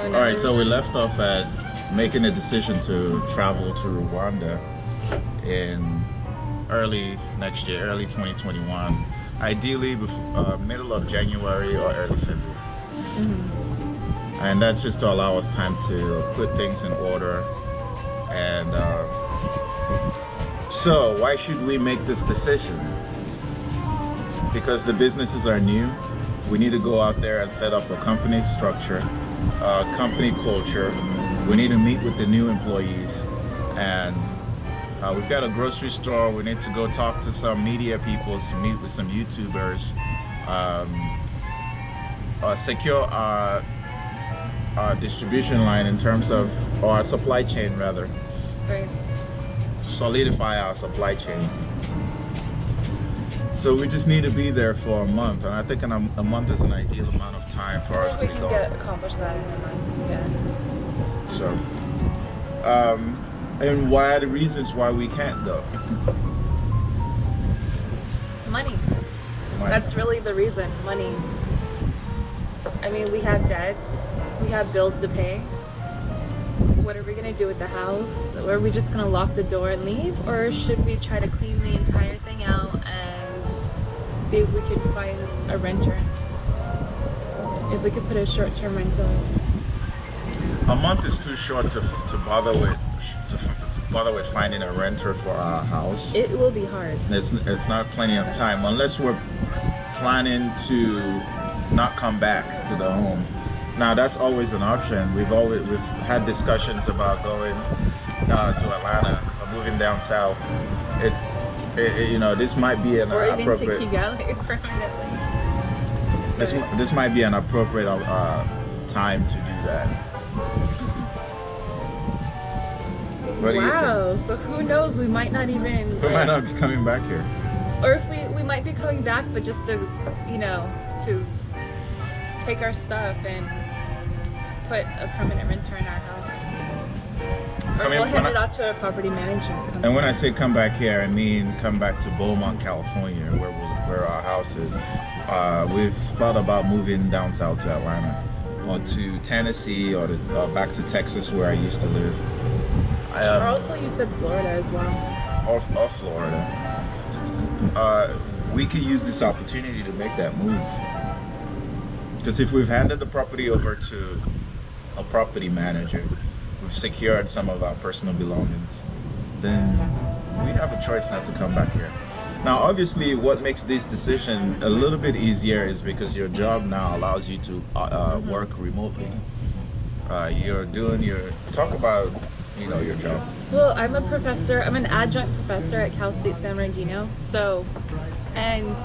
Oh, no. All right, so we left off at making a decision to travel to Rwanda in early next year, early 2021. Ideally, middle of January or early February. And that's just to allow us time to put things in order. And so, why should we make this decision? Because the businesses are new. We need to go out there and set up a company structure, company culture. We need to meet with the new employees, and we've got a grocery store. We need to go talk to some media people, to meet with some YouTubers, secure our distribution line in terms of our supply chain, rather. Right. Solidify our supply chain. So we just need to be there for a month, and I think a month is an ideal amount of time for us to We be can gone. accomplish that in a month. Yeah. So, and why are the reasons why we can't go? Money. Why? That's really the reason. Money. I mean, we have debt. We have bills to pay. What are we gonna do with the house? Are we just gonna lock the door and leave, or should we try to clean the entire thing out and see if we can find a renter? If we could put a short-term rental. A month is too short to bother with finding a renter for our house. It will be hard. It's not plenty of time unless we're planning to not come back to the home. Now that's always an option. We've had discussions about going to Atlanta or moving down south. This might be an Or even appropriate. to Kigali permanently. This might be an appropriate time to do that. What do you Wow, so who knows, we might not even think? We might not be coming back here. or if we might be coming back, but just to to take our stuff and put a permanent renter in our house. Or we'll hand it off to a property manager. And when I say come back here, I mean come back to Beaumont, California, where our house is. We've thought about moving down south to Atlanta, or to Tennessee, or back to Texas, where I used to live. Or also you said Florida as well. Or Florida. We could use this opportunity to make that move. Because if we've handed the property over to a property manager, we've secured some of our personal belongings, then we have a choice not to come back here. Now, obviously, what makes this decision a little bit easier is because your job now allows you to work remotely. Talk about, your job. Well, I'm a professor. I'm an adjunct professor at Cal State San Bernardino. So, and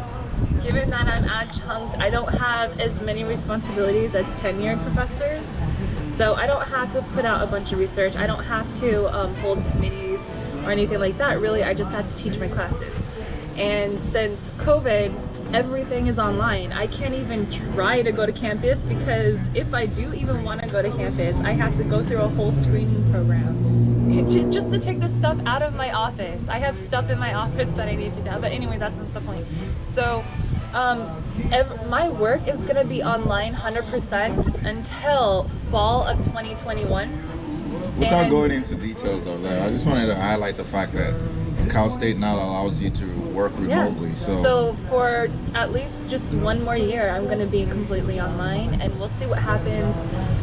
given that I'm adjunct, I don't have as many responsibilities as tenured professors. So I don't have to put out a bunch of research. I don't have to hold committees or anything like that. Really, I just have to teach my classes. And since COVID, everything is online. I can't even try to go to campus because if I do even want to go to campus, I have to go through a whole screening program just to take the stuff out of my office. I have stuff in my office that I need to do, but anyway, that's not the point. So my work is going to be online 100% until fall of 2021. Without going into details of that, I just wanted to highlight the fact that Cal State now allows you to work remotely. Yeah. So for at least just one more year, I'm going to be completely online, and we'll see what happens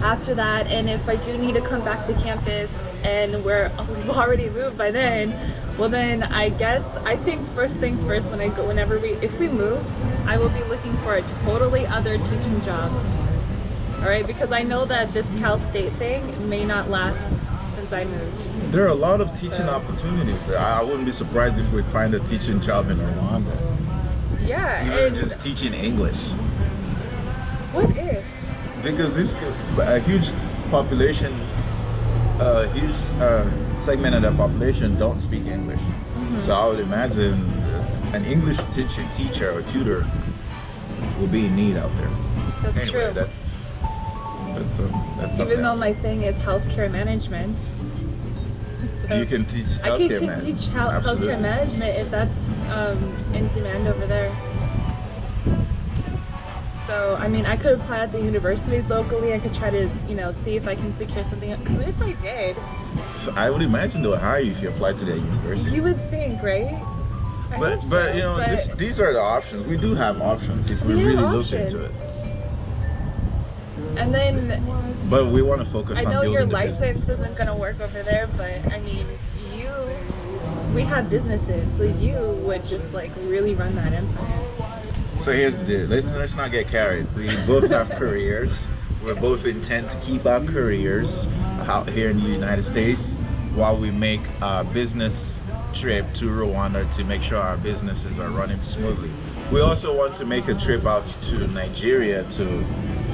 after that. And if I do need to come back to campus and we've already moved by then, well then I think first things first, if we move, I will be looking for a totally other teaching job. All right, because I know that this Cal State thing may not last since I moved. There are a lot of teaching opportunities. I wouldn't be surprised if we find a teaching job in Rwanda. Yeah, Even just teaching English. What if? Because a huge population, a huge segment of the population don't speak English. So I would imagine an English teacher or tutor will be in need out there. That's anyway, true. That's even though my thing is healthcare management. So you can teach healthcare I can teach healthcare management if that's in demand over there. So, I mean, I could apply at the universities locally. I could try to, see if I can secure something. Because if I did, So I would imagine they would hire you if you applied to that university. you would think, right? I But hope but so, you know, but these are the options. We do have options if we we have really looked into options. it. And then But we want to focus I on know building your the license business. isn't gonna work over there, but I mean, we have businesses, so you would just like really run that empire. So here's the deal. Let's not get carried. We both have careers. We're both intent to keep our careers out here in the United States while we make a business trip to Rwanda to make sure our businesses are running smoothly. We also want to make a trip out to Nigeria to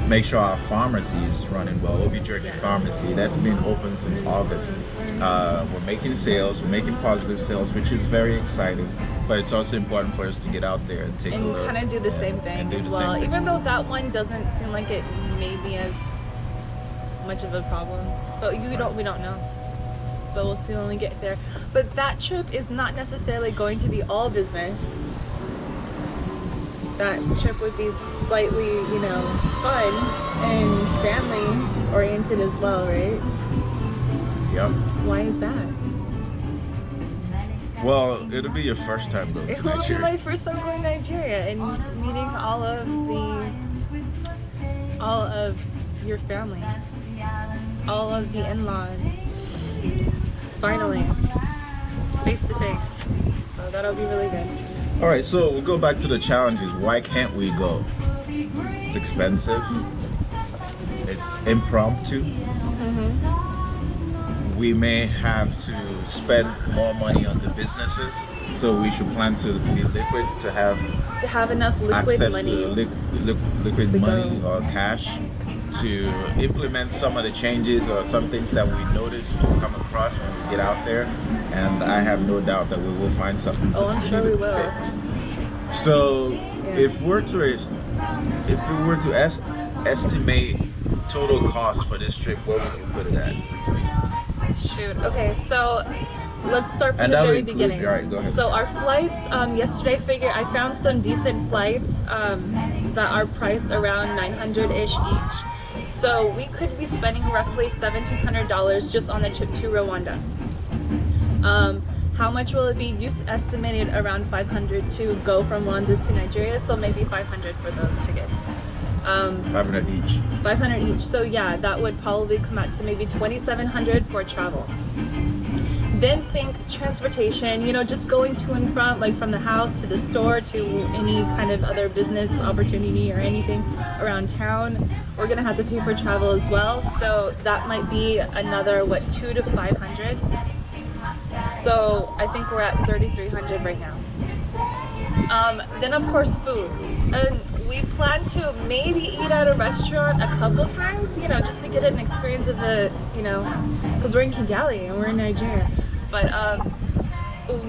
make sure our pharmacy is running well. Obi Georgie Pharmacy, that's been open since August. We're making sales, we're making positive sales, which is very exciting. But it's also important for us to get out there and take a And look. kind of do the same and thing do as the well. same thing. Even though that one doesn't seem like it may be as much of a problem, but we don't know. So we'll still only get there. But that trip is not necessarily going to be all business. That trip would be slightly, fun and family oriented as well, right? Yep. Why is that? Well, it'll be your first time going It to will be Nigeria. my first time going to Nigeria and meeting all of your family, all of the in-laws. Finally, face to face. So that'll be really good. All right, so we'll go back to the challenges. Why can't we go? It's expensive. It's impromptu. We may have to spend more money on the businesses, so we should plan to be liquid, to have enough liquid access money. to liquid to money go. or cash to implement some of the changes or some things that we notice we'll come across when we get out there. And I have no doubt that we will find something Oh, I'm sure we will. fix. So if we were to estimate total cost for this trip, where would you put it at? Shoot. Okay, so let's start from And the that would very include- beginning. all right, go ahead. So our flights, yesterday I found some decent flights that are priced around $900-ish each. So we could be spending roughly $1,700 just on the trip to Rwanda. How much will it be? You estimated around $500 to go from Rwanda to Nigeria, so maybe $500 for those tickets. 500 each. 500 each. So yeah, that would probably come out to maybe $2,700 for travel. Then think transportation, just going to and from, like from the house to the store to any kind of other business opportunity or anything around town. We're gonna have to pay for travel as well. So that might be another, $200 to $500. So I think we're at $3,300 right now. Then of course food. And we plan to maybe eat at a restaurant a couple times, just to get an experience of the, because we're in Kigali and we're in Nigeria. But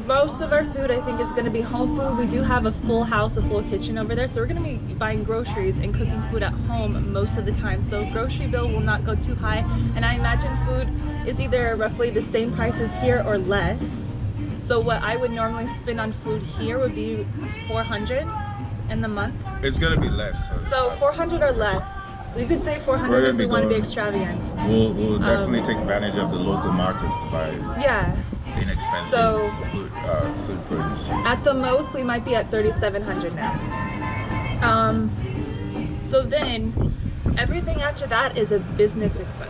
most of our food I think is going to be home food. We do have a full house, a full kitchen over there, so we're going to be buying groceries and cooking food at home most of the time. So grocery bill will not go too high, and I imagine food is either roughly the same price as here or less. So what I would normally spend on food here would be $400 in the month. It's gonna be less. So $400 or less. We could say We're $400 gonna if we be want to be going- extravagant. We'll definitely take advantage of the local markets to buy Yeah. inexpensive So- food produce. At the most, we might be at $3,700 now. So then, everything after that is a business expense.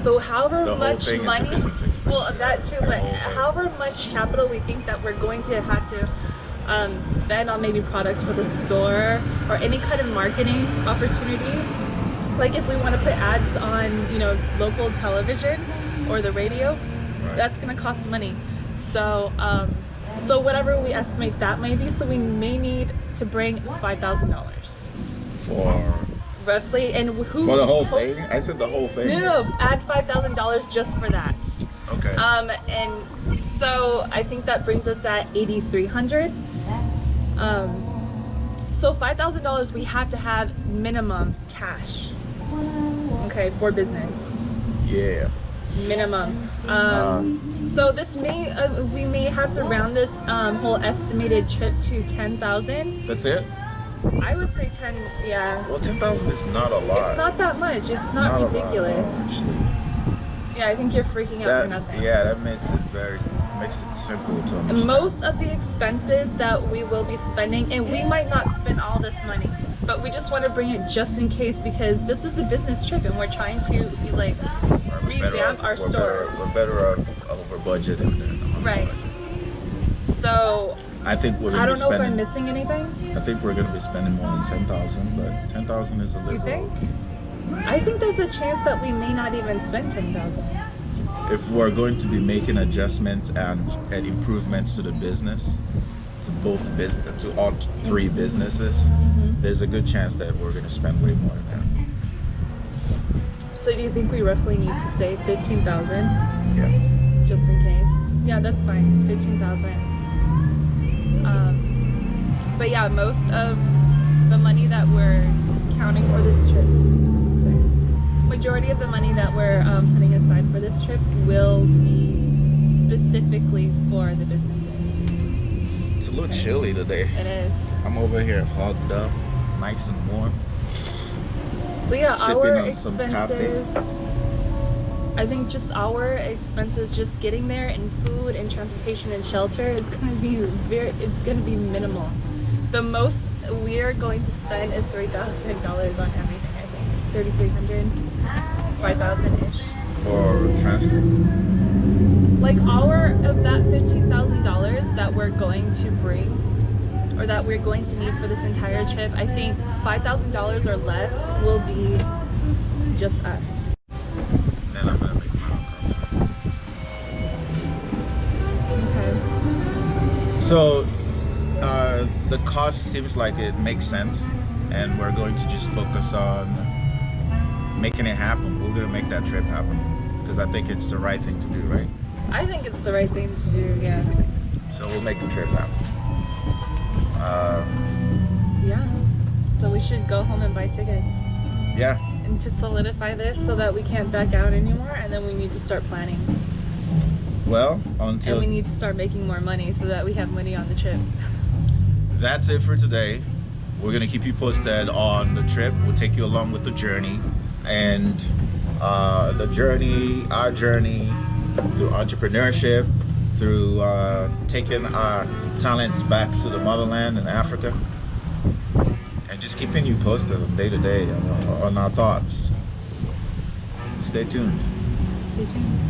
So however The whole much thing is a money, business expense. well that too, The but whole thing. however much capital we think that we're going to have to spend on maybe products for the store or any kind of marketing opportunity. Like if we want to put ads on, local television or the radio, Right. that's going to cost money. So, so whatever we estimate that may be, so we may need to bring $5,000 For roughly. And who the whole thing? I said the whole thing. No, add $5,000 just for that. Okay. And so I think that brings us at $8,300. So $5,000 we have to have minimum cash. Okay, for business. Yeah. Minimum. So this may we may have to round this whole estimated trip to $10,000. That's it? I would say 10, yeah. Well, 10,000 is not a lot. It's not that much. It's It's not a lot, ridiculous. actually. Yeah, I think you're freaking out for nothing. Yeah, that makes it simple to understand. Most of the expenses that we will be spending, and we might not spend all this money, but we just want to bring it just in case, because this is a business trip and we're trying to like revamp our stores. We're better off over budget than right. So I think we're gonna I don't be know if spending, I'm missing anything. I think we're going to be spending more than 10,000, but 10,000 is a little. You think? I think there's a chance that we may not even spend 10,000. If we're going to be making adjustments and improvements to the business, to all three businesses, there's a good chance that we're going to spend way more than that. So do you think we roughly need to save 15,000? Yeah. Just in case. Yeah, that's fine. 15,000. But yeah, most of the money that we're counting for this trip, majority of the money that we're putting aside for this trip will be specifically for the businesses. It's a little chilly today. It is. I'm over here hugged up, nice and warm. So yeah, sipping our on some expenses, I think just our expenses just getting there, and food and transportation and shelter is gonna be minimal. The most we're going to spend is $3,000 on everything, I think. 3,300, 5,000-ish. For transport. Like of that $15,000 that we're going to bring, or that we're going to need for this entire trip, I think $5,000 or less will be just us. Then I'm gonna make my own content. Okay. So the cost seems like it makes sense, and we're going to just focus on making it happen. We're gonna make that trip happen because I think it's the right thing to do, right? I think it's the right thing to do, yeah. So we'll make the trip happen. Yeah. So we should go home and buy tickets. Yeah. And to solidify this so that we can't back out anymore, and then we need to start planning. Well, And we need to start making more money so that we have money on the trip. That's it for today. We're gonna keep you posted on the trip. We'll take you along with the journey, and our journey through entrepreneurship, through taking our talents back to the motherland in Africa, and just keeping you posted on day to day on our thoughts. Stay tuned. Stay tuned.